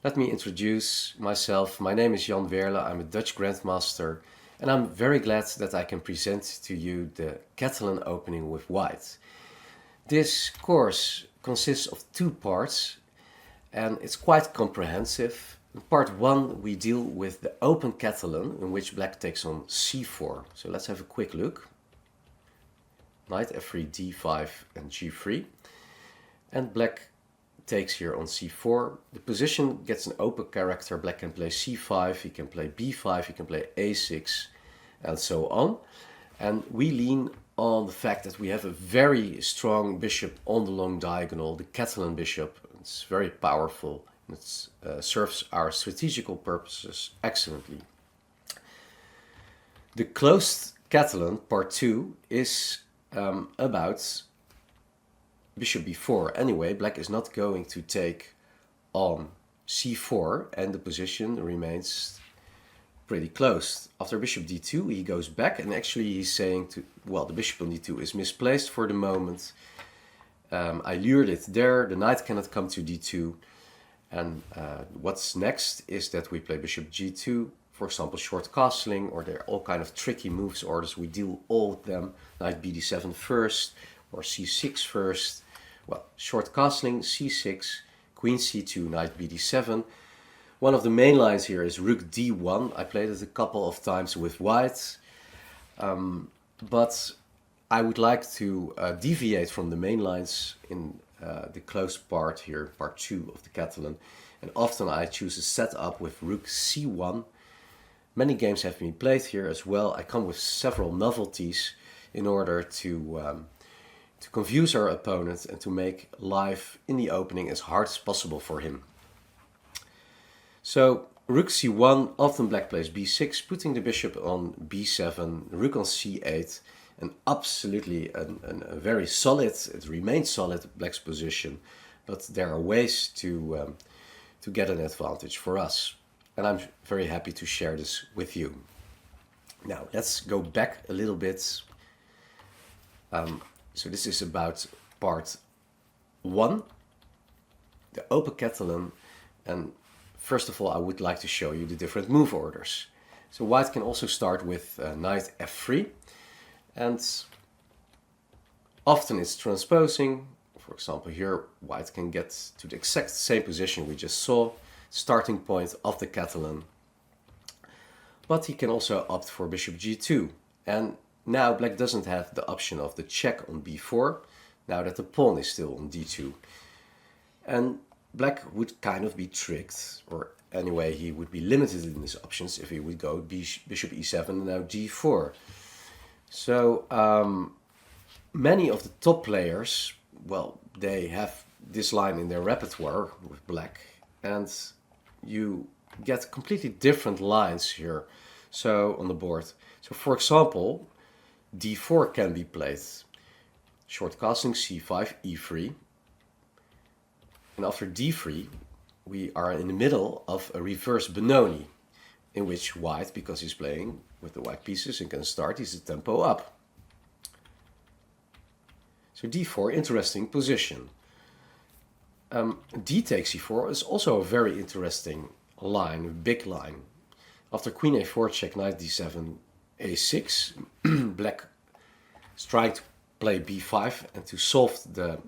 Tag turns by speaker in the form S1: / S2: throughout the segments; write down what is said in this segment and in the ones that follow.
S1: Let me introduce myself. My name is Jan Werle. I'm a Dutch Grandmaster, and I'm very glad that I can present to you the Catalan opening with white. This course consists of 2 parts, and it's quite comprehensive. In part 1, we deal with the open Catalan, in which black takes on c4. So let's have a quick look. Knight f3, d5, and g3. And black takes here on c4. The position gets an open character. Black can play c5, he can play b5, he can play a6, and so on. And we lean on the fact that we have a very strong bishop on the long diagonal, the Catalan bishop. It's very powerful. It serves our strategical purposes excellently. The closed Catalan, part 2, is about bishop b4. Anyway, black is not going to take on c4 and the position remains pretty closed. After bishop d2 he goes back, and actually he's saying the bishop on d2 is misplaced for the moment. I lured it there, the knight cannot come to d2, and what's next is that we play bishop g2, for example short castling, or there are all kind of tricky moves orders. We deal all of them. Knight bd7 first, or c6 first. Well, short castling, c6, queen c2, knight bd7. One of the main lines here is rook d1. I played it a couple of times with white, but I would like to deviate from the main lines in the closed part here, part 2 of the Catalan. And often I choose a setup with rook c1. Many games have been played here as well. I come with several novelties in order to confuse our opponent and to make life in the opening as hard as possible for him. So rook c1, often black plays b6, putting the bishop on b7, rook on c8, and absolutely a very solid, it remains solid, black's position, but there are ways to get an advantage for us. And I'm very happy to share this with you. Now let's go back a little bit. So this is about part 1, the open Catalan, and first of all I would like to show you the different move orders. So white can also start with knight f3, and often it's transposing. For example here white can get to the exact same position we just saw, starting point of the Catalan, but he can also opt for bishop g2, and now black doesn't have the option of the check on b4, now that the pawn is still on d2. And black would kind of be tricked, or anyway he would be limited in his options if he would go bishop e7 and now g4. So many of the top players, well, they have this line in their repertoire with black, and you get completely different lines here so on the board. So for example, d4 can be played, short castling c5, e3, and after d3 we are in the middle of a reverse Benoni, in which white, because he's playing with the white pieces and can start, he's a tempo up. So d4, interesting position. D takes c4 is also a very interesting line, a big line. After queen a4 check, knight d7, a6, black is trying to play b5 and to solve the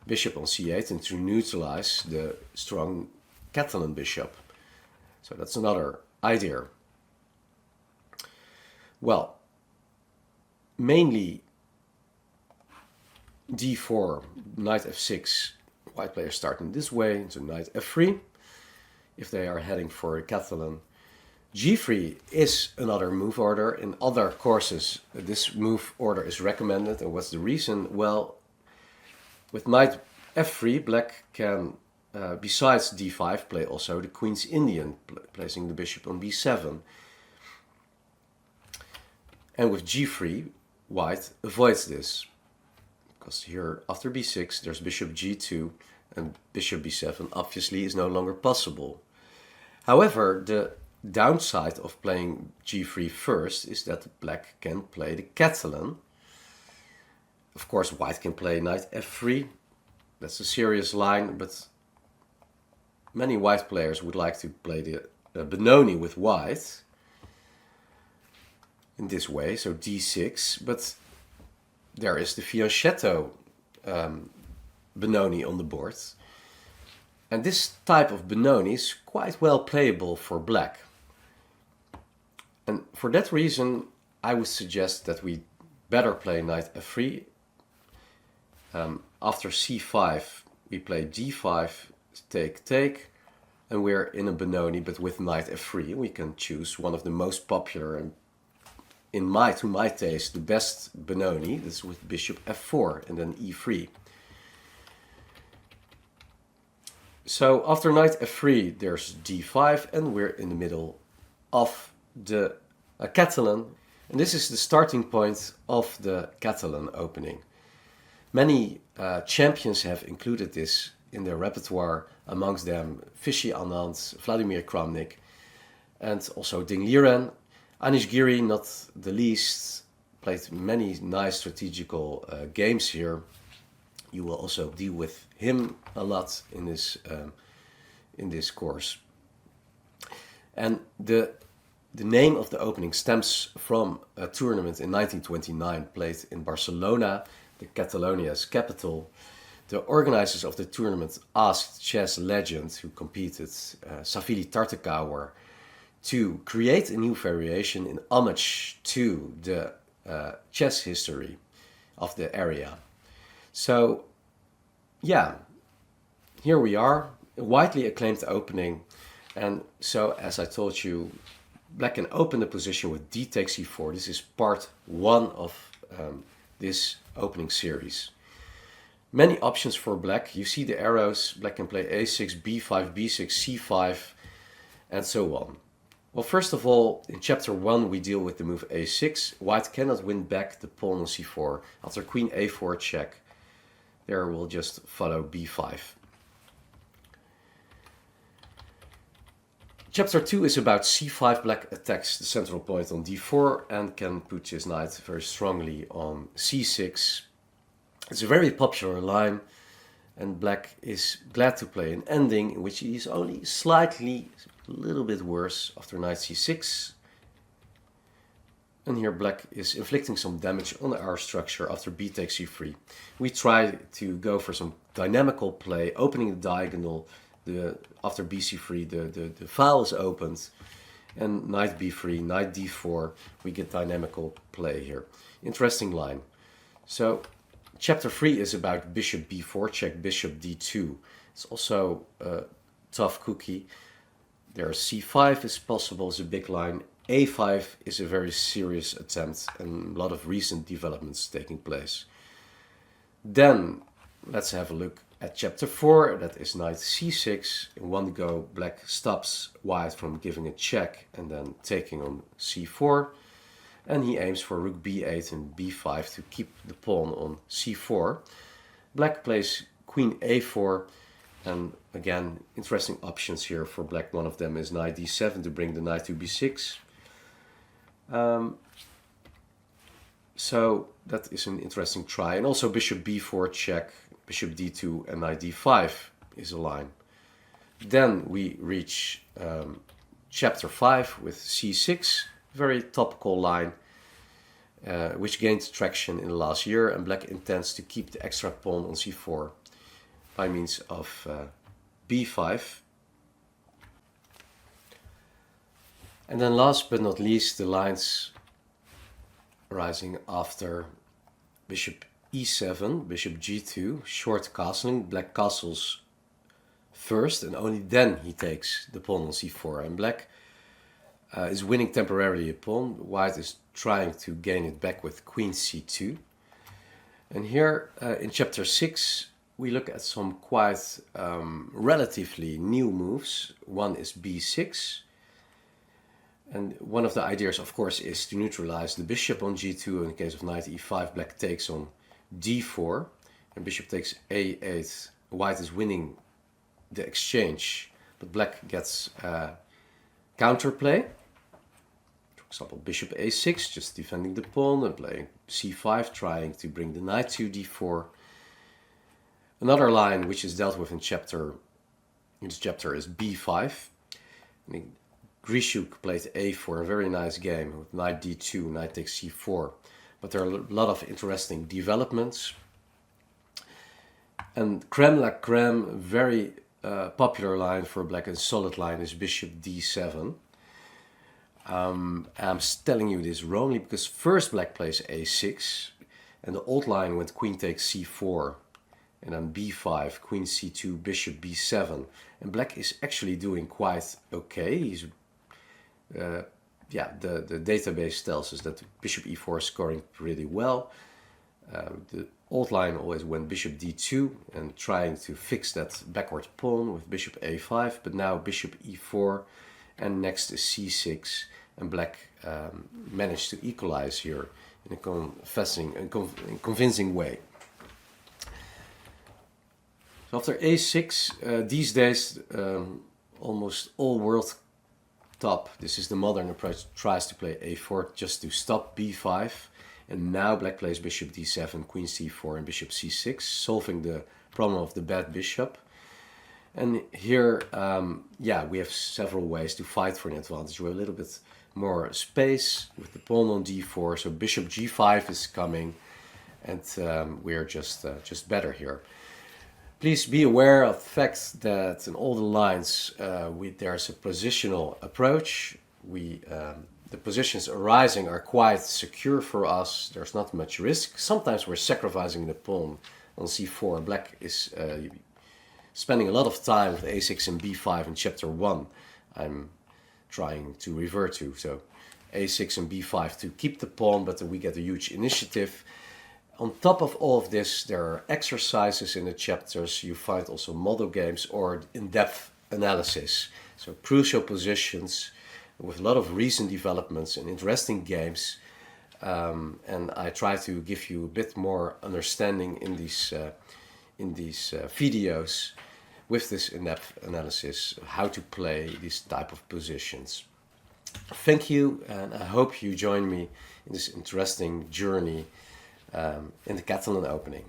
S1: bishop on c8 and to neutralize the strong Catalan bishop. So that's another idea. Well, mainly d4, knight f6, white players start in this way, so knight f3 if they are heading for a Catalan. g3 is another move order. In other courses this move order is recommended, and what's the reason? Well, with knight f3 black can besides d5 play also the Queen's Indian, placing the bishop on b7, and with g3 white avoids this, because here after b6 there's bishop g2 and bishop b7 obviously is no longer possible. However, the downside of playing g3 first is that black can play the Catalan. Of course white can play knight f3, that's a serious line, but many white players would like to play the Benoni with white in this way, so d6, but there is the fianchetto Benoni on the board. And this type of Benoni is quite well playable for black. And for that reason, I would suggest that we better play knight f3. After c5, we play d5, take, and we're in a Benoni, but with knight f3. We can choose one of the most popular and, to my taste, the best Benoni. This is with bishop f4 and then e3. So after knight f3, there's d5, and we're in the middle of the Catalan. And this is the starting point of the Catalan opening. Many champions have included this in their repertoire, amongst them Vishy Anand, Vladimir Kramnik, and also Ding Liren. Anish Giri, not the least, played many nice strategical games here. You will also deal with him a lot in this course. And the name of the opening stems from a tournament in 1929 played in Barcelona, the Catalonia's capital. The organizers of the tournament asked chess legend who competed, Savili Tartakower, to create a new variation in homage to the chess history of the area. So, yeah, here we are, a widely acclaimed opening. And so, as I told you, black can open the position with d takes e4. This is part 1 of this opening series. Many options for black. You see the arrows. Black can play a6, b5, b6, c5, and so on. Well, first of all, in chapter 1 we deal with the move a6. White cannot win back the pawn on c4. After queen a4 check, there we'll just follow b5. Chapter 2 is about c5. Black attacks the central point on d4 and can put his knight very strongly on c6. It's a very popular line, and black is glad to play an ending in which he is only slightly, a little bit worse after knight c6. And here black is inflicting some damage on our structure after b takes c3. We try to go for some dynamical play, opening the diagonal. After bc3, the file is opened, and knight b3, knight d4, we get dynamical play here. Interesting line. So chapter 3 is about bishop b4 check, bishop d2. It's also a tough cookie. There c5 is possible, it's a big line. a5 is a very serious attempt, and a lot of recent developments taking place. Then let's have a look at chapter 4, that is knight c6. In one go, black stops white from giving a check and then taking on c4. And he aims for rook b8 and b5 to keep the pawn on c4. Black plays queen a4, and again, interesting options here for black. One of them is knight d7 to bring the knight to b6. So that is an interesting try. And also bishop b4 check, bishop d2 and knight d5 is a line. Then we reach chapter 5 with c6, very topical line, which gained traction in the last year, and black intends to keep the extra pawn on c4 by means of b5. And then last but not least, the lines rising after bishop e7, bishop g2, short castling. Black castles first, and only then he takes the pawn on c4. And black is winning temporarily a pawn. White is trying to gain it back with queen c2. And here in chapter 6 we look at some quite relatively new moves. One is b6. And one of the ideas, of course, is to neutralize the bishop on g2. In the case of knight e5, black takes on d4. And bishop takes a8. White is winning the exchange, but black gets counterplay. For example, bishop a6, just defending the pawn, and playing c5, trying to bring the knight to d4. Another line, which is dealt with in chapter in this chapter is b5. Grishuk played a4, a very nice game with knight d2, knight takes c4. But there are a lot of interesting developments. And creme la creme, very popular line for black and solid line is bishop d7. I'm telling you this wrongly because first black plays a6 and the old line went queen takes c4 and then b5, queen c2, bishop b7, and black is actually doing quite okay. He's the database tells us that bishop e4 is scoring pretty well. The old line always went bishop d2 and trying to fix that backward pawn with bishop a5, but now bishop e4 and next is c6, and black managed to equalize here in a convincing way. So after a6, these days almost all world top, this is the modern approach, tries to play a4 just to stop b5, and now black plays bishop d7, queen c4 and bishop c6, solving the problem of the bad bishop. And here, we have several ways to fight for an advantage. We have a little bit more space with the pawn on d4, so bishop g5 is coming, and we're just better here. Please be aware of the fact that in all the lines there's a positional approach. The positions arising are quite secure for us. There's not much risk. Sometimes we're sacrificing the pawn on c4. Black is spending a lot of time with a6 and b5 in chapter 1. I'm trying to revert to. So a6 and b5 to keep the pawn, but we get a huge initiative. On top of all of this, there are exercises in the chapters. You find also model games or in-depth analysis. So crucial positions with a lot of recent developments and interesting games. And I try to give you a bit more understanding in these videos with this in-depth analysis, how to play these type of positions. Thank you, and I hope you join me in this interesting journey in the Catalan opening.